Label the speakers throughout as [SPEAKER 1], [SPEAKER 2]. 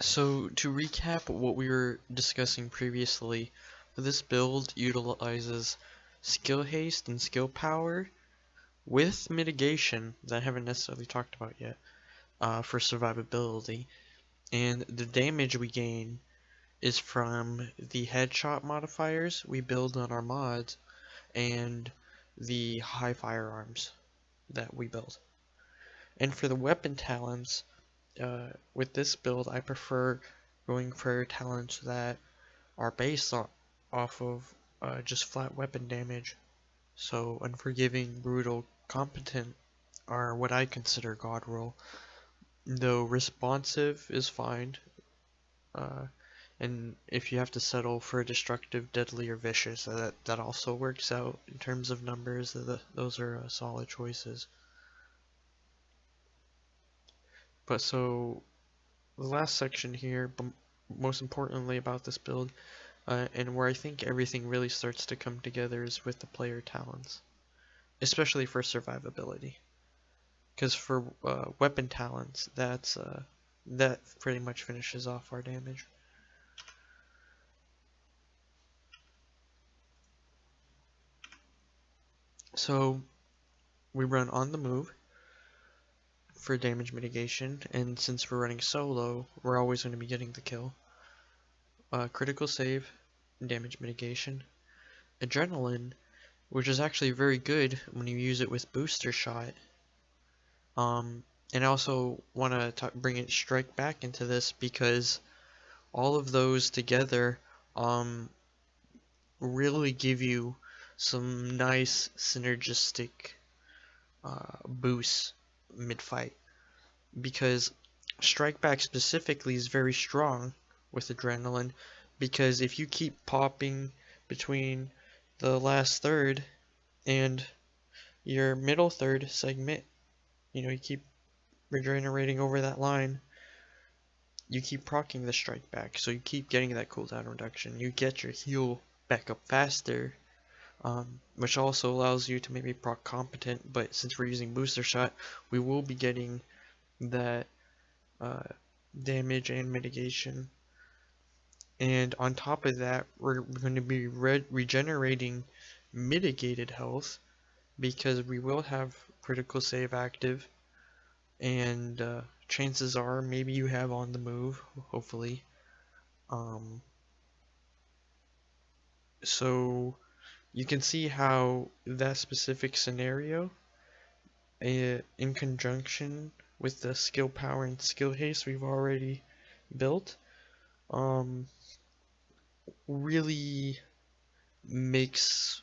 [SPEAKER 1] So to recap what we were discussing previously, this build utilizes skill haste and skill power with mitigation that I haven't necessarily talked about yet for survivability. And the damage we gain is from the headshot modifiers we build on our mods and the high firearms that we build. And for the weapon talents, with this build, I prefer going for talents that are based off of just flat weapon damage. So Unforgiving, Brutal, Competent are what I consider God roll. Though Responsive is fine, uh, and if you have to settle for Destructive, Deadly, or Vicious, that also works out in terms of numbers. Those are solid choices. But so the last section here, but most importantly about this build, and where I think everything really starts to come together is with the player talents, especially for survivability. Because for weapon talents, that pretty much finishes off our damage. So we run on the move for damage mitigation, and since we're running solo, we're always going to be getting the kill. Critical save, damage mitigation, adrenaline, which is actually very good when you use it with booster shot. And I also want to bring it strike back into this because all of those together really give you some nice synergistic boosts mid-fight, because strike back specifically is very strong with adrenaline, because if you keep popping between the last third and your middle third segment, you keep regenerating over that line, you keep proccing the strike back, so you keep getting that cooldown reduction. You get your heal back up faster, which also allows you to maybe proc competent, but since we're using booster shot, we will be getting that damage and mitigation. And on top of that, we're going to be regenerating mitigated health, because we will have critical save active, and chances are maybe you have on the move, hopefully. So you can see how that specific scenario, in conjunction with the skill power and skill haste we've already built, really makes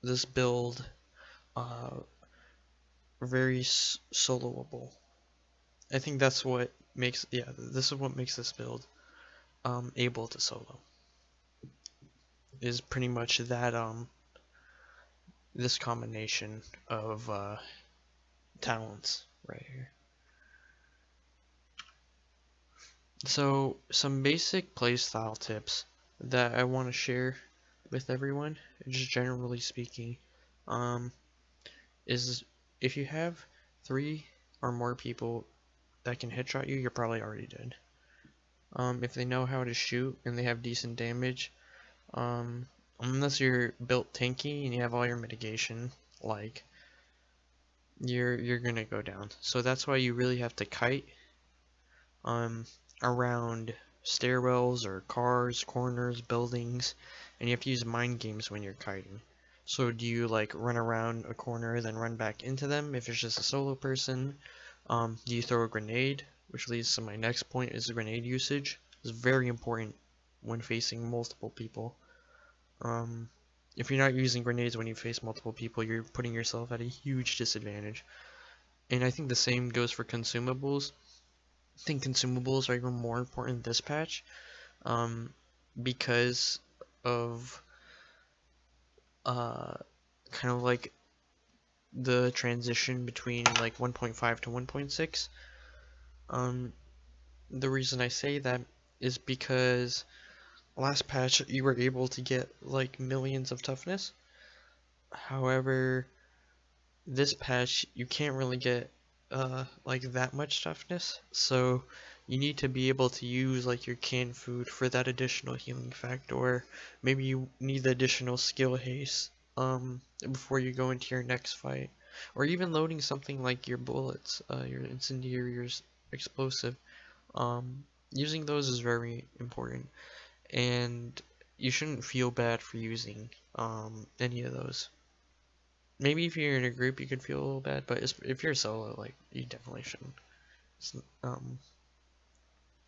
[SPEAKER 1] this build very soloable. I think that's what makes, this is what makes this build able to solo. Is pretty much that this combination of talents right here. So some basic playstyle tips that I want to share with everyone, just generally speaking, is if you have 3 or more people that can headshot you, you're probably already dead. If they know how to shoot and they have decent damage, unless you're built tanky and you have all your mitigation, like, you're gonna go down. So that's why you really have to kite around stairwells or cars, corners, buildings, and you have to use mind games when you're kiting. So do you like run around a corner then run back into them if it's just a solo person? Do you throw a grenade? Which leads to my next point, is grenade usage. It's very important when facing multiple people. If you're not using grenades when you face multiple people, you're putting yourself at a huge disadvantage. And I think the same goes for consumables. I think consumables are even more important this patch, because of kind of like the transition between like 1.5 to 1.6. The reason I say that is because last patch you were able to get like millions of toughness. However, this patch you can't really get like that much toughness, so you need to be able to use like your canned food for that additional healing effect, or maybe you need the additional skill haste before you go into your next fight, or even loading something like your bullets, your incendiary's explosive. Using those is very important, and you shouldn't feel bad for using any of those. Maybe if you're in a group, you could feel a little bad, but if you're solo, like, you definitely shouldn't. It's,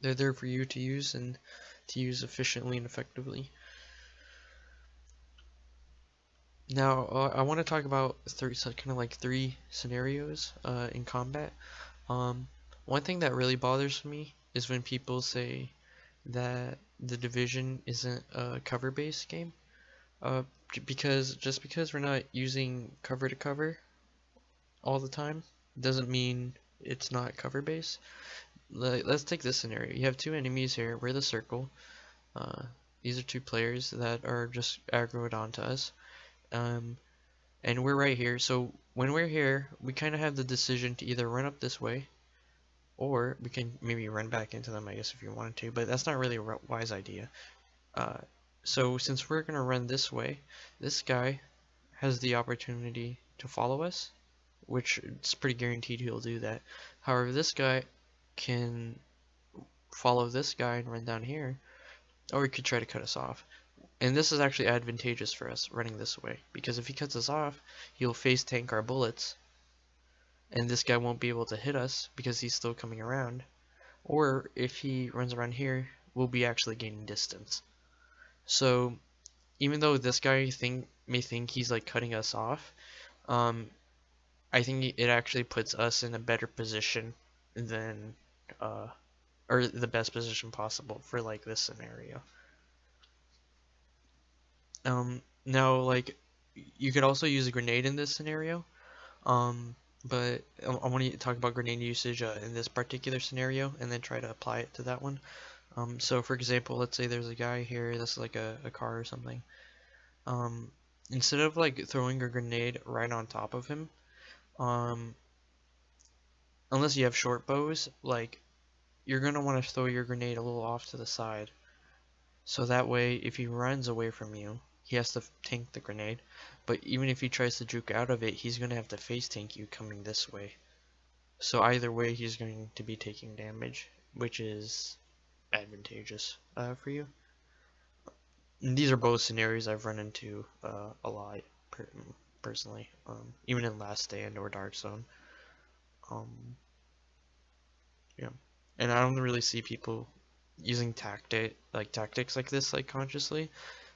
[SPEAKER 1] they're there for you to use and to use efficiently and effectively. Now, I want to talk about kind of like three scenarios in combat. One thing that really bothers me is when people say that the Division isn't a cover-based game. Because we're not using cover to cover all the time doesn't mean it's not cover based. Let's take this scenario. You have two enemies here. We're the circle. Uh, these are two players that are just aggroed onto us. And we're right here. So when we're here, we kind of have the decision to either run up this way, or we can maybe run back into them, I guess, if you wanted to. But that's not really a wise idea. Uh, so since we're gonna run this way, this guy has the opportunity to follow us, which it's pretty guaranteed he'll do that. However, this guy can follow this guy and run down here, or he could try to cut us off. And this is actually advantageous for us running this way, because if he cuts us off, he'll face tank our bullets, and this guy won't be able to hit us because he's still coming around. Or if he runs around here, we'll be actually gaining distance. So even though this guy may think he's like cutting us off, I think it actually puts us in a better position than, or the best position possible for like this scenario. Now like you could also use a grenade in this scenario, but I want to talk about grenade usage in this particular scenario and then try to apply it to that one. So for example, let's say there's a guy here that's like a car or something. Instead of like throwing a grenade right on top of him, unless you have short bows, like you're gonna want to throw your grenade a little off to the side, so that way if he runs away from you, he has to tank the grenade, but even if he tries to juke out of it, he's gonna have to face tank you coming this way. So either way, he's going to be taking damage, which is advantageous for you. And these are both scenarios I've run into a lot personally, even in Last Stand or Dark Zone. Yeah, and I don't really see people using tactics like this like consciously.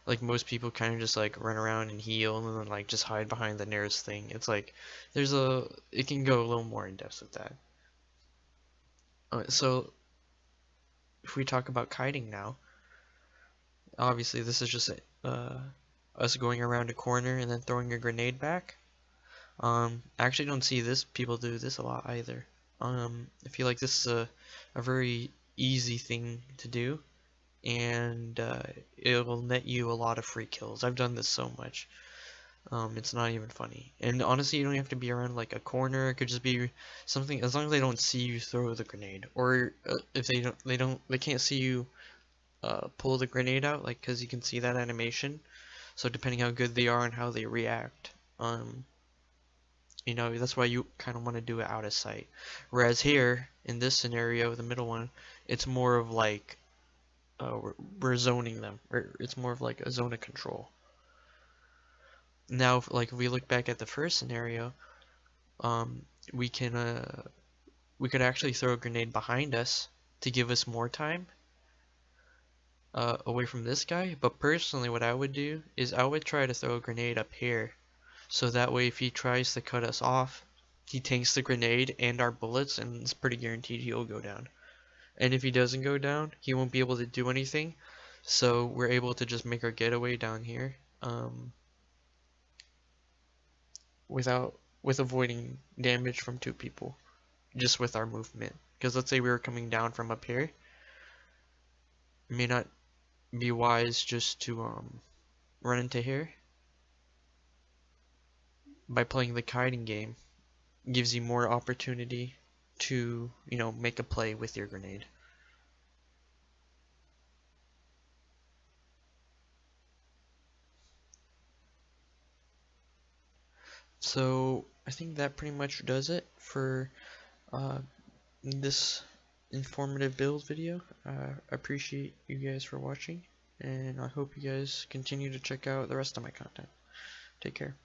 [SPEAKER 1] Like most people kind of just like run around and heal and then like just hide behind the nearest thing. It's like it can go a little more in depth with that. So if we talk about kiting now, obviously this is just us going around a corner and then throwing a grenade back. I actually don't see people do this a lot either. I feel like this is a very easy thing to do, and it will net you a lot of free kills. I've done this so much. It's not even funny. And honestly, you don't have to be around like a corner. It could just be something, as long as they don't see you throw the grenade, or if they can't see you pull the grenade out, like, because you can see that animation. So depending how good they are and how they react, you know, that's why you kind of want to do it out of sight. Whereas here, in this scenario, the middle one, it's more of like we're zoning them, or it's more of like a zone of control. Now, like if we look back at the first scenario, we could actually throw a grenade behind us to give us more time away from this guy. But personally, what I would do is I would try to throw a grenade up here, so that way if he tries to cut us off, he tanks the grenade and our bullets, and it's pretty guaranteed he'll go down. And if he doesn't go down, he won't be able to do anything, so we're able to just make our getaway down here with avoiding damage from two people, just with our movement. Because let's say we were coming down from up here, it may not be wise just to run into here by playing the kiting game. gives you more opportunity to, you know, make a play with your grenade. So I think that pretty much does it for uh, this informative build video. I appreciate you guys for watching, and I hope you guys continue to check out the rest of my content. Take care.